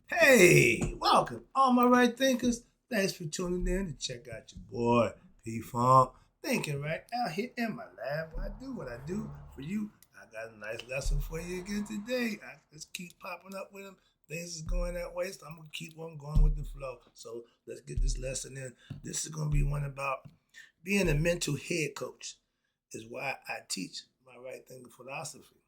Hey, welcome, all my right thinkers. Thanks for tuning in to check out your boy P Funk. Thinking right out here in my lab. I do what I do for you. I got a nice lesson for you again today. I just keep popping up with them. Things is going that way, so I'm gonna keep on going with the flow. So let's get this lesson in. This is gonna be one about being a mental head coach. Is why I teach my right thinking philosophy.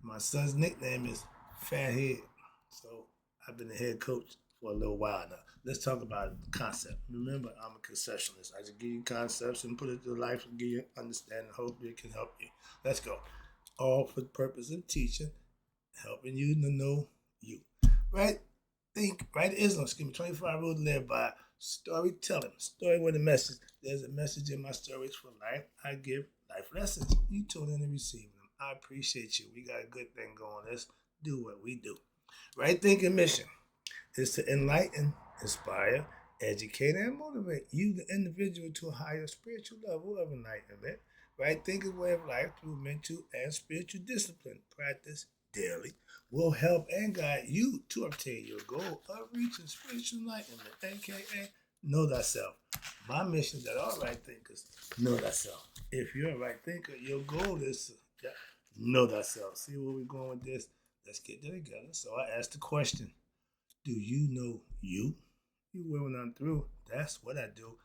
My son's nickname is Fathead. So I've been the head coach for a little while now. Let's talk about the concept. Remember, I'm a conceptualist. I just give you concepts and put it to life and give you understanding. Hopefully, it can help you. Let's go. All for the purpose of teaching, helping you to know you. Right? Think, right? Islam, excuse me, 25 rules to live by. Storytelling. Story with a message. There's a message in my stories for life. I give life lessons. You tune in and receive them. I appreciate you. We got a good thing going. Let's do what we do. Right thinking mission is to enlighten, inspire, educate, and motivate you, the individual, to a higher spiritual level of enlightenment. Right thinking way of life through mental and spiritual discipline, practice daily, will help and guide you to obtain your goal of reaching spiritual enlightenment, aka know thyself. My mission is that all right thinkers know thyself. If you're a right thinker, your goal is to know thyself. See where we're going with this? Let's get that together. So I asked the question, do you know you? You will when I'm through. That's what I do.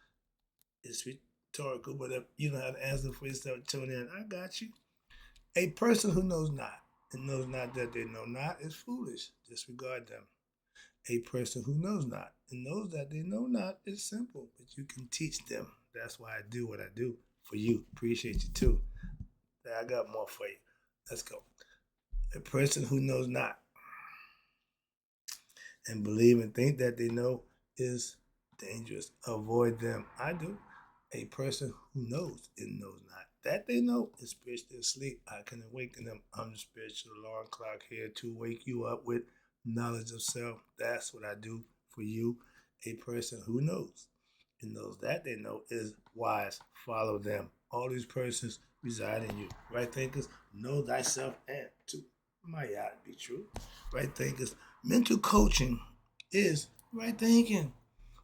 It's rhetorical, but if you don't have an answer for yourself, tune in. I got you. A person who knows not and knows not that they know not is foolish. Disregard them. A person who knows not and knows that they know not is simple, but you can teach them. That's why I do what I do for you. Appreciate you too. I got more for you. Let's go. A person who knows not and believe and think that they know is dangerous. Avoid them. I do. A person who knows and knows not that they know is spiritually asleep. I can awaken them. I'm the spiritual alarm clock here to wake you up with knowledge of self. That's what I do for you. A person who knows and knows that they know is wise. Follow them. All these persons reside in you. Right thinkers, know thyself and to might not be true. Right thinkers, mental coaching is right thinking.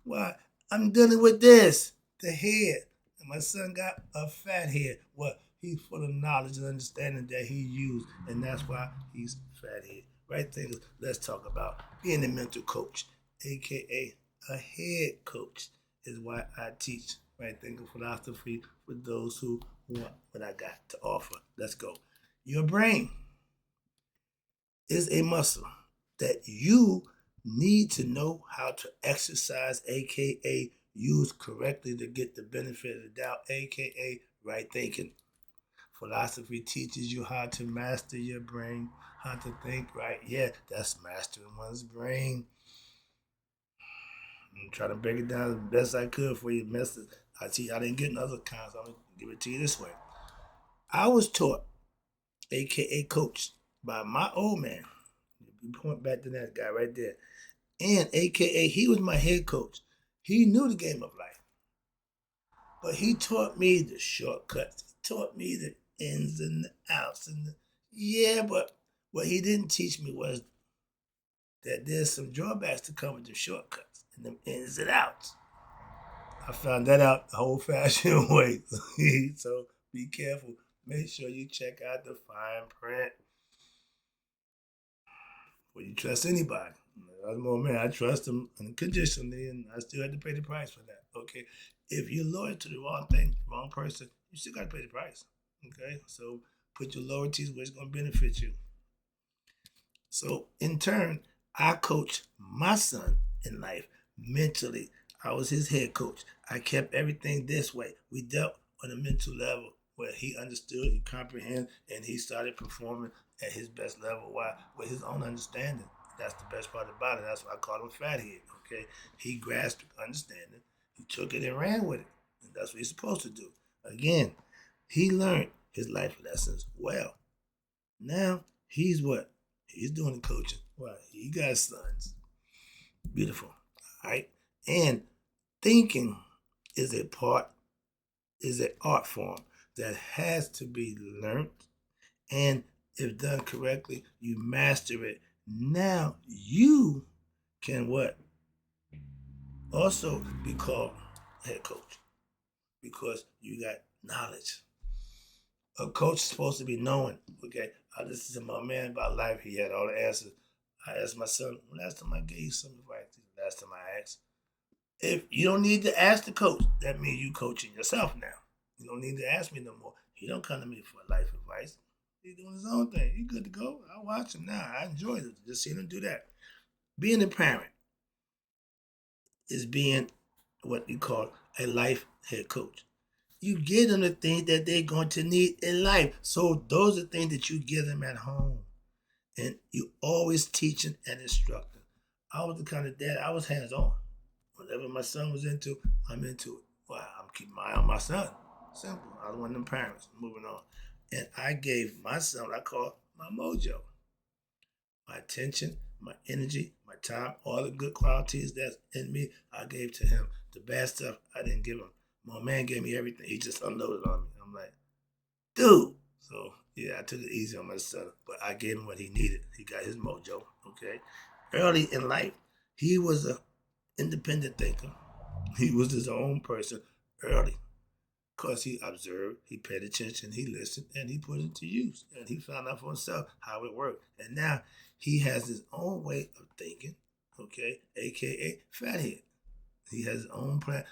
Why? I'm dealing with this, the head. And my son got a fat head. What? He's full of knowledge and understanding that he used, and that's why he's fat head. Right thinkers, let's talk about being a mental coach, aka a head coach, is why I teach right thinking philosophy for those who want what I got to offer. Let's go. Your brain is a muscle that you need to know how to exercise, aka use correctly to get the benefit of the doubt, aka right thinking. Philosophy teaches you how to master your brain, how to think right. Yeah, that's mastering one's brain. I'm trying to break it down as best I could for you. I didn't get another kind, so I'm gonna give it to you this way. I was taught, aka coached, by my old man. You point back to that guy right there. And aka he was my head coach. He knew the game of life. But he taught me the shortcuts. He taught me the ins and the outs yeah, but what he didn't teach me was that there's some drawbacks to come with the shortcuts and the ins and outs. I found that out the old fashioned way. So be careful. Make sure you check out the fine print before you trust anybody. That's more man. I trust them unconditionally, and I still had to pay the price for that. Okay, if you're loyal to the wrong thing, wrong person, you still got to pay the price. Okay, so put your loyalties where it's going to benefit you. So in turn, I coach my son in life mentally. I was his head coach. I kept everything this way. We dealt on a mental level where he understood, he comprehended, and he started performing at his best level. Why? With his own understanding. That's the best part about it. That's why I call him Fathead. Okay, he grasped understanding, he took it and ran with it, and that's what he's supposed to do. Again, he learned his life lessons well. Now he's what? He's doing the coaching. Why? He got sons. Beautiful. All right. And thinking is a part, is an art form that has to be learned. And if done correctly, you master it Now you can what? Also be called head coach because you got knowledge. A coach is supposed to be knowing. Okay, I listened to my man about life. He had all the answers. I asked my son, last time I gave you some advice, last time I asked. If you don't need to ask the coach, that means you coaching yourself now. You don't need to ask me no more. He don't come to me for life advice. He's doing his own thing. He good to go. I watch him now. I enjoy it. Just seeing him do that. Being a parent is being what we call a life head coach. You give them the things that they're going to need in life. So those are things that you give them at home. And you always teaching and instructing. I was the kind of dad, I was hands on. Whatever my son was into, I'm into it. Well, I'm keeping my eye on my son. Simple. I was one of them parents. Moving on. And I gave my son what I call my mojo. My attention, my energy, my time, all the good qualities that's in me, I gave to him. The bad stuff, I didn't give him. My man gave me everything. He just unloaded on me. I'm like, dude. So, yeah, I took it easy on my son, but I gave him what he needed. He got his mojo, okay? Early in life, he was an independent thinker. He was his own person early because he observed, he paid attention, he listened, and he put it to use. And he found out for himself how it worked. And now he has his own way of thinking, okay, aka fathead. He has his own plan.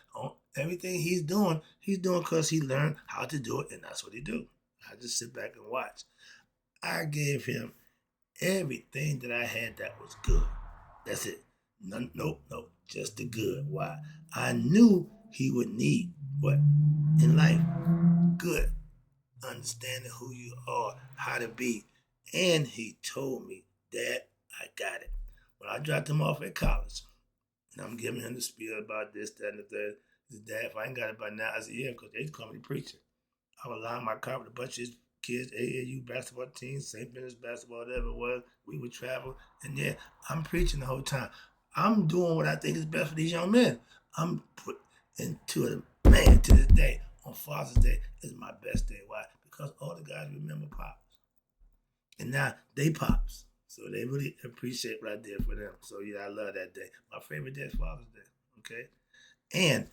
Everything he's doing because he learned how to do it, and that's what he do. I just sit back and watch. I gave him everything that I had that was good. That's it. Nope. Just the good. Why? I knew he would need what in life? Good. Understanding who you are, how to be. And he told me, Dad, I got it. When I dropped him off at college, and I'm giving him the spiel about this, that, and the third. His dad, if I ain't got it by now, I said, yeah, because they call me the preacher. I would line my car with a bunch of his kids, AAU basketball teams, St. Bennett's basketball, whatever it was. We would travel. And yeah, I'm preaching the whole time. I'm doing what I think is best for these young men. I'm put into it, man, to this day, on Father's Day, is my best day. Why? Because all the guys remember Pops. And now they Pops. So they really appreciate what I did for them. So yeah, I love that day. My favorite day is Father's Day. Okay? And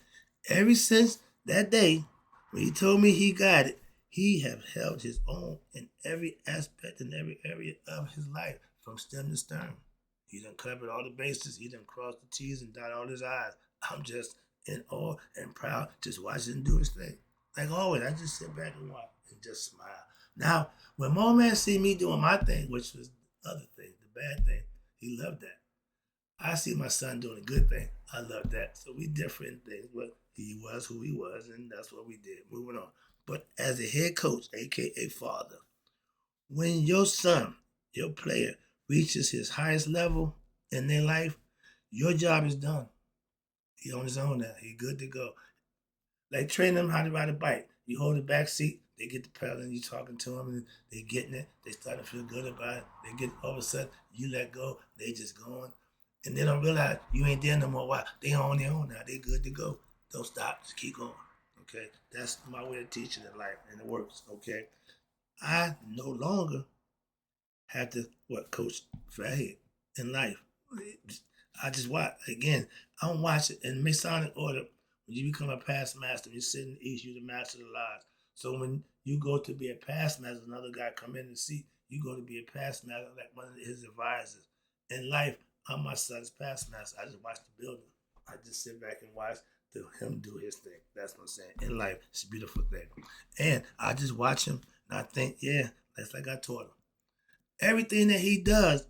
ever since that day, when he told me he got it, he have held his own in every aspect and every area of his life, from stem to stern. He done covered all the bases. He done crossed the T's and dotted all his I's. I'm just in awe and proud, just watching him do his thing. Like always, I just sit back and watch and just smile. Now, when my man see me doing my thing, which was the other thing, the bad thing, he loved that. I see my son doing a good thing. I love that. So we different things, but he was who he was, and that's what we did. Moving on. But as a head coach, aka father, when your son, your player, reaches his highest level in their life, your job is done. He on his own now. He good to go. Like train them how to ride a bike. You hold the back seat, they get the pedal, and you talking to them, and they getting it. They start to feel good about it. They get all of a sudden, you let go, they just going, and they don't realize you ain't there no more. Why? They on their own now. They good to go. Don't stop. Just keep going. Okay, that's my way of teaching in life, and it works. Okay, I no longer have to coach fathead in life. I just watch again. I'm watching in Masonic order. When you become a past master, you sit in the east, you're the master of the lives. So when you go to be a past master, another guy come in and see you go to be a past master like one of his advisors. In life, I'm my son's past master. I just watch the building. I just sit back and watch him do his thing. That's what I'm saying. In life, it's a beautiful thing. And I just watch him and I think, yeah, that's like I taught him. Everything that he does,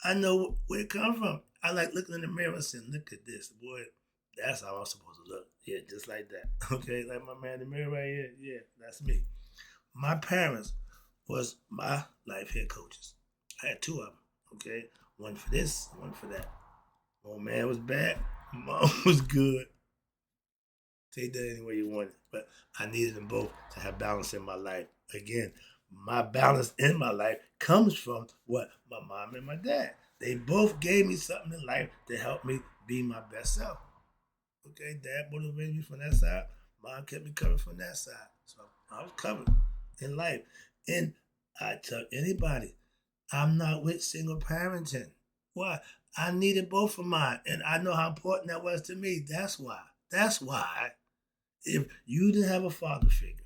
I know where it comes from. I like looking in the mirror and saying, look at this, boy. That's how I'm supposed to look. Yeah, just like that. Okay, like my man in the mirror right here. Yeah, that's me. My parents was my life head coaches. I had two of them. Okay, one for this, one for that. One man was bad. Mom was good. Take that any way you want it. But I needed them both to have balance in my life. Again, my balance in my life comes from what? My mom and my dad. They both gave me something in life to help me be my best self. Okay, dad motivated me from that side. Mom kept me covered from that side. So I was covered in life. And I tell anybody, I'm not with single parenting. Why? I needed both of mine, and I know how important that was to me. That's why. That's why. If you didn't have a father figure,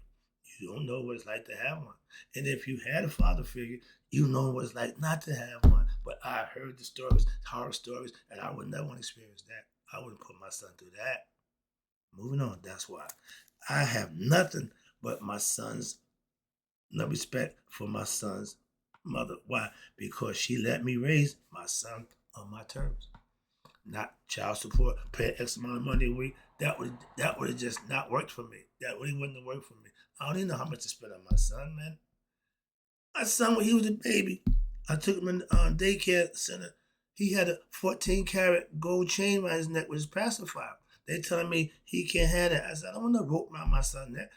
you don't know what it's like to have one. And if you had a father figure, you know what it's like not to have one. But I heard the stories, horror stories, and I would never want to experience that. I wouldn't put my son through that. Moving on, that's why. I have nothing but my son's no respect for my son's mother. Why? Because she let me raise my son on my terms. Not child support, pay X amount of money a week. That would have just not worked for me. That really wouldn't have worked for me. I don't even know how much to spend on my son, man. My son, when he was a baby, I took him in the daycare center. He had a 14-karat gold chain around his neck with his pacifier. They telling me he can't have that. I said, I don't want no rope around my son's neck.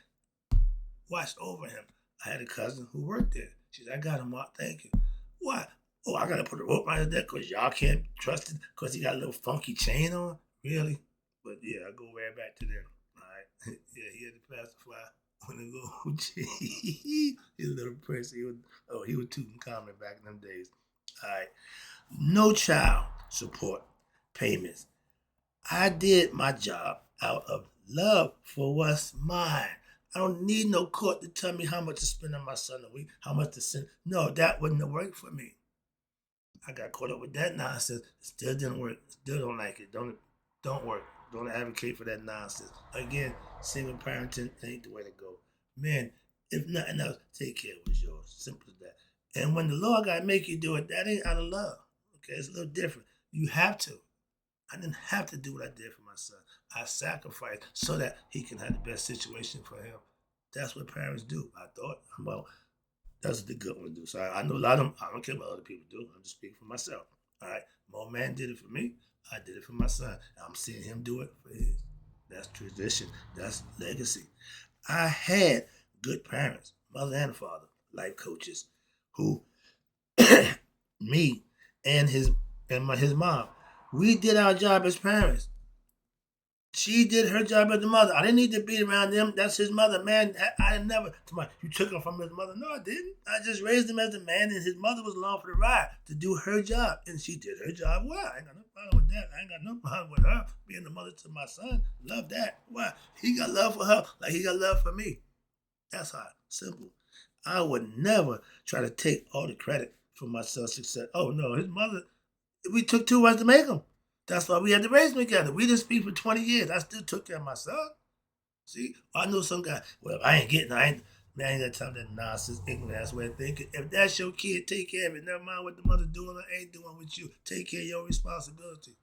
Watched over him. I had a cousin who worked there. She said, I got him, Mark. Thank you. What? Oh, I got to put a rope around his neck because y'all can't trust it because he got a little funky chain on? Really? But yeah, I go right back to them. All right. Yeah, he had the pacifier on the gold chain. He's a little prince. He was Tutankhamun back in them days. All right. No child support payments. I did my job out of love for what's mine. I don't need no court to tell me how much to spend on my son a week, how much to send. No, that wouldn't have worked for me. I got caught up with that nonsense. It still didn't work. Still don't like it. Don't work. Don't advocate for that nonsense. Again, single parenting ain't the way to go. Man, if nothing else, take care of what's yours. Simple as that. And when the Lord got to make you do it, that ain't out of love. Okay, it's a little different. You have to. I didn't have to do what I did for my son. I sacrificed so that he can have the best situation for him. That's what parents do. I thought, well, that's what the good ones do. So I know a lot of them. I don't care what other people do. I'm just speaking for myself. All right, my man did it for me. I did it for my son. I'm seeing him do it for his. That's tradition. That's legacy. I had good parents, mother and father, life coaches, who me and his mom. We did our job as parents. She did her job as a mother. I didn't need to be around them. That's his mother, man. I never. You took him from his mother. No, I didn't. I just raised him as a man, and his mother was along for the ride to do her job, and she did her job well. I ain't got no problem with that. I ain't got no problem with her being the mother to my son. Love that. Why? He got love for her like he got love for me. That's how simple. I would never try to take all the credit for my son's success. Oh no, his mother. We took 2 months to make him. That's why we had to raise them together. We didn't speak for 20 years. I still took care of my son. See, I know some guy. Well, I ain't man, I ain't got time for that nonsense, ignorant ass way of thinking. If that's your kid, take care of it. Never mind what the mother doing or ain't doing with you. Take care of your responsibility.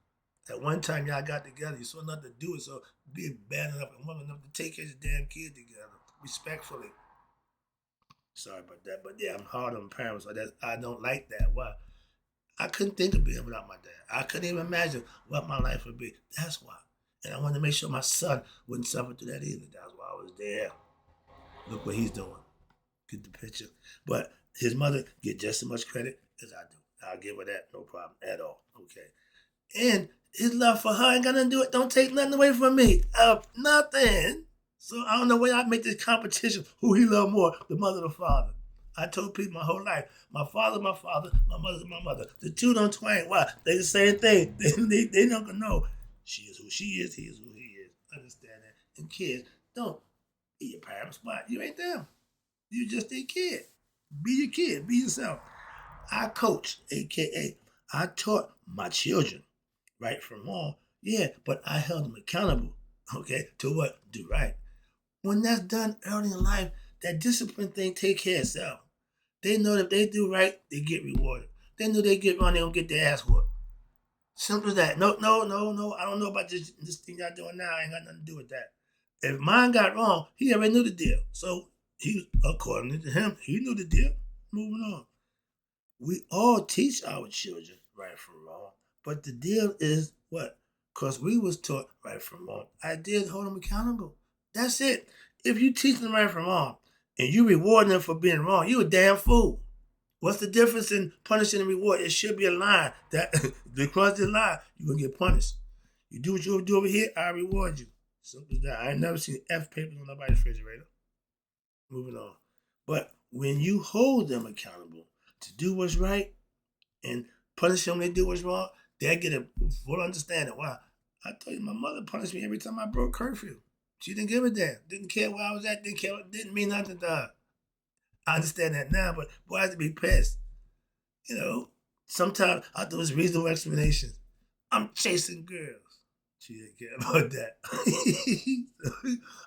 At one time, y'all got together. You saw nothing to do it, so be bad enough and woman enough to take care of your damn kid together, respectfully. Sorry about that, but yeah, I'm hard on parents. So I don't like that. Why? I couldn't think of being without my dad. I couldn't even imagine what my life would be. That's why. And I wanted to make sure my son wouldn't suffer through that either. That's why I was there. Look what he's doing. Get the picture. But his mother get just as much credit as I do. I'll give her that, no problem at all. Okay. And his love for her ain't got nothing to do it. Don't take nothing away from me. Nothing. So I don't know why I make this competition. Who he love more, the mother or the father? I told people my whole life, my father, my mother, my mother. The two don't twang. Why? They the same thing. They not gonna know. She is who she is. He is who he is. Understand that? And kids, don't be your parents. Why? You ain't them. You just a kid. Be your kid. Be yourself. I coach, aka I taught my children right from wrong. Yeah, but I held them accountable. Okay, to what? Do right. When that's done early in life, that discipline thing take care of itself. They know that if they do right, they get rewarded. They know they get wrong, they don't get their ass whooped. Simple as that. No. I don't know about this thing y'all doing now. I ain't got nothing to do with that. If mine got wrong, he already knew the deal. So he, according to him, he knew the deal. Moving on. We all teach our children right from wrong. But the deal is what? Because we was taught right from wrong. I did hold them accountable. That's it. If you teach them right from wrong and you reward them for being wrong, you a damn fool. What's the difference in punishing and reward? It should be a line that because the line, you're gonna get punished. You do what you do over here, I reward you. Simple as that. I ain't never seen F papers on nobody's refrigerator. Moving on. But when you hold them accountable, to do what's right and punish them when they do what's wrong, they'll get a full understanding. Why? I told you, my mother punished me every time I broke curfew. She didn't give a damn. Didn't care where I was at. Didn't mean nothing to her. I understand that now, but boy, I have to be pissed. You know, sometimes I do this reasonable explanations. I'm chasing girls. She didn't care about that.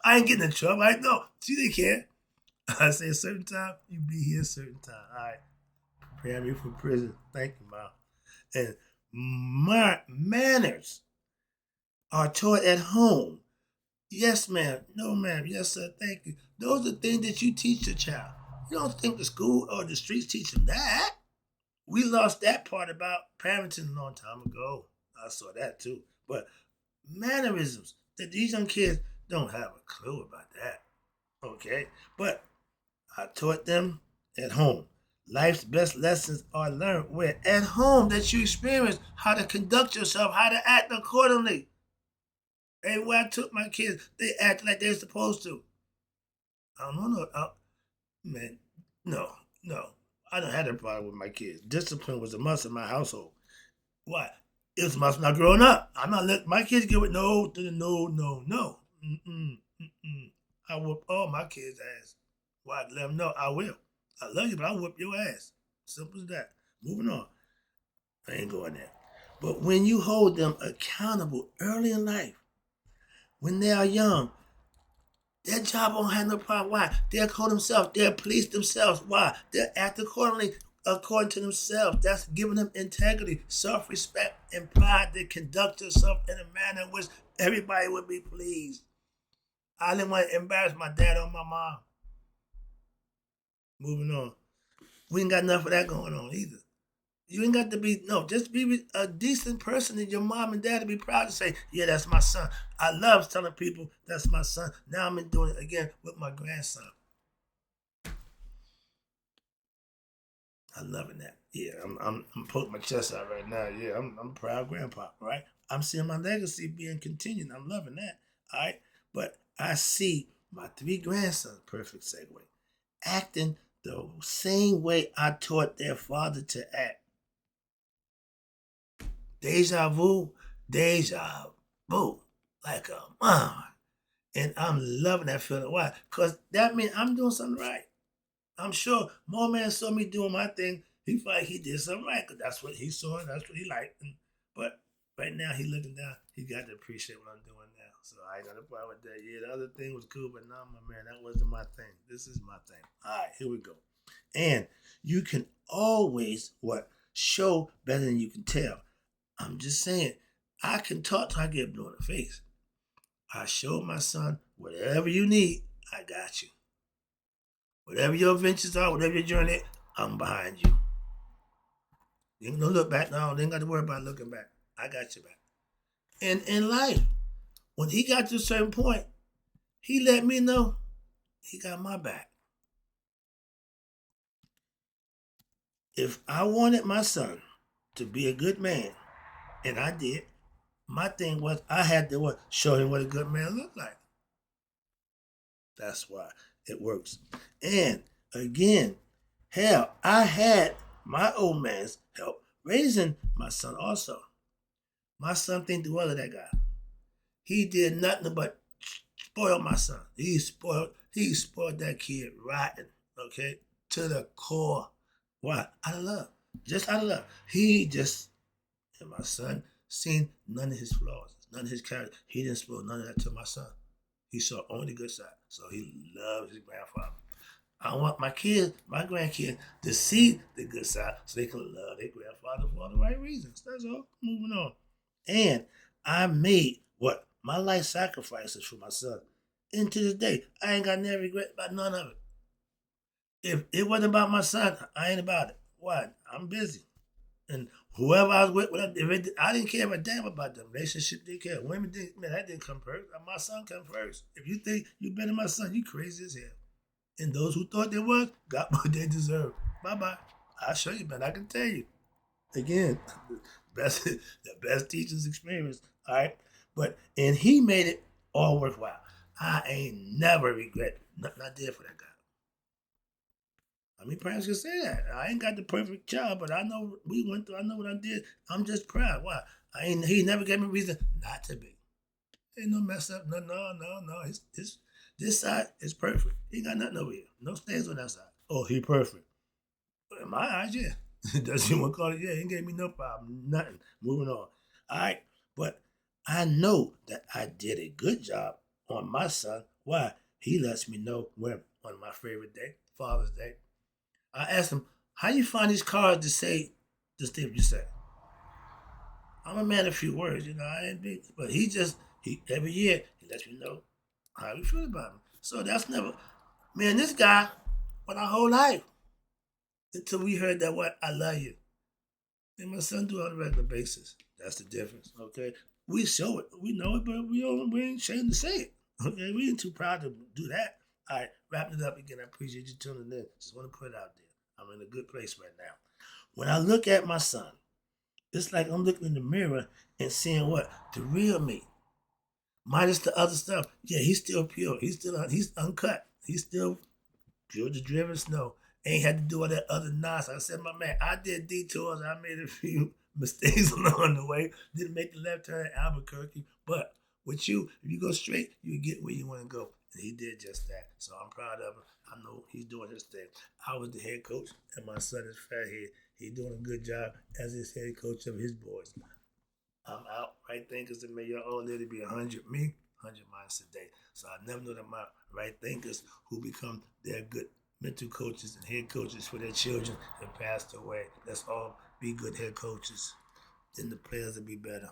I ain't getting in trouble. I know. She didn't care. I say a certain time, you be here a certain time. All right. Prepare me for prison. Thank you, Mom. And manners are taught at home. Yes, ma'am. No, ma'am. Yes, sir. Thank you. Those are things that you teach your child. You don't think the school or the streets teach them that. We lost that part about parenting a long time ago. I saw that too. But mannerisms that these young kids don't have a clue about that. Okay? But I taught them at home. Life's best lessons are learned where? At home, that you experience how to conduct yourself, how to act accordingly. Everywhere I took my kids, they acted like they're supposed to. I don't know. Man, no. I don't have a problem with my kids. Discipline was a must in my household. Why? It was a must when I was growing up. I'm not letting my kids get with no. I whoop all my kids' ass. Why? Let them know I will. I love you, but I'll whoop your ass. Simple as that. Moving on. I ain't going there. But when you hold them accountable early in life, when they are young, their job won't have no problem. Why? They'll call themselves. They'll police themselves. Why? They'll act according to themselves. That's giving them integrity, self-respect, and pride to conduct yourself in a manner in which everybody would be pleased. I didn't want to embarrass my dad or my mom. Moving on. We ain't got enough of that going on either. You ain't got to be, no, just be a decent person and your mom and dad to be proud to say, yeah, that's my son. I love telling people that's my son. Now I'm doing it again with my grandson. I'm loving that. Yeah, I'm putting my chest out right now. Yeah, I'm a proud grandpa, right? I'm seeing my legacy being continued. I'm loving that. All right. But I see my 3 grandsons, perfect segue, acting the same way I taught their father to act. Deja vu, deja vu, like a mom. And I'm loving that feeling. Why? Because that means I'm doing something right. I'm sure more man saw me doing my thing. He felt like he did something right because that's what he saw and that's what he liked. But right now he looking down. He got to appreciate what I'm doing now. So I ain't got a problem with that. Yeah, the other thing was cool, but no, my man, that wasn't my thing. This is my thing. All right, here we go. And you can always show better than you can tell. I'm just saying, I can talk till I get blue in the face. I showed my son, whatever you need, I got you. Whatever your adventures are, whatever your journey, I'm behind you. You ain't no look back. No, they ain't got to worry about looking back. I got you back. And in life, when he got to a certain point, he let me know he got my back. If I wanted my son to be a good man, and I did, my thing was I had to show him what a good man looked like. That's why it works. And again, hell, I had my old man's help raising my son also. My son think the world of that guy. He did nothing but spoil my son. He spoiled that kid rotten, okay, to the core. Why? Out of love. Just out of love. And my son seen none of his flaws, none of his character. He didn't spoil none of that to my son. He saw only the good side. So he loved his grandfather. I want my grandkids, to see the good side so they can love their grandfather for all the right reasons. That's all. Moving on. And I made my life sacrifices for my son. And to this day, I ain't got no regret about none of it. If it wasn't about my son, I ain't about it. Why? I'm busy. And whoever I was with, I didn't care a damn about them. Relationship didn't care. Women didn't, man, that didn't come first. My son come first. If you think you better than my son, you crazy as hell. And those who thought they was, got what they deserve. Bye-bye. I'll show you, man. I can tell you. Again, the best teacher's experience. All right? And he made it all worthwhile. I ain't never regret nothing I did for that guy. I mean, parents can say that. I ain't got the perfect child, but I know we went through. I know what I did. I'm just proud. Why? He never gave me a reason not to be. Ain't no mess up. No. This side is perfect. He got nothing over here. No stains on that side. Oh, he perfect. But in my eyes, yeah. Does he want to call it? Yeah, he gave me no problem. Nothing. Moving on. All right. But I know that I did a good job on my son. Why? He lets me know when on my favorite day, Father's Day. I asked him, how you find these cards to say the stuff you say? I'm a man of few words, I ain't big, but he every year he lets me know how he feel about me. So that's never, man. This guy, for our whole life until we heard that what I love you, and my son do it on a regular basis. That's the difference. Okay, we show it, we know it, but we ain't ashamed to say it. Okay, we ain't too proud to do that. All right, wrapping it up again. I appreciate you tuning in. Just want to put it out there. I'm in a good place right now. When I look at my son, it's like I'm looking in the mirror and seeing what? The real me. Minus the other stuff. Yeah, he's still pure. He's uncut. He's still pure to driven snow. Ain't had to do all that other nonsense. I said, my man, I did detours. I made a few mistakes along the way. Didn't make the left turn at Albuquerque. But with you, if you go straight, you get where you want to go. And he did just that. So I'm proud of him. I know he's doing his thing. I was the head coach, and my son is Fathead. He's doing a good job as his head coach of his boys. I'm out. Right thinkers that may your own little be 100 me, 100 minds today. So I never know that my right thinkers who become their good mental coaches and head coaches for their children have passed away. Let's all be good head coaches. Then the players will be better.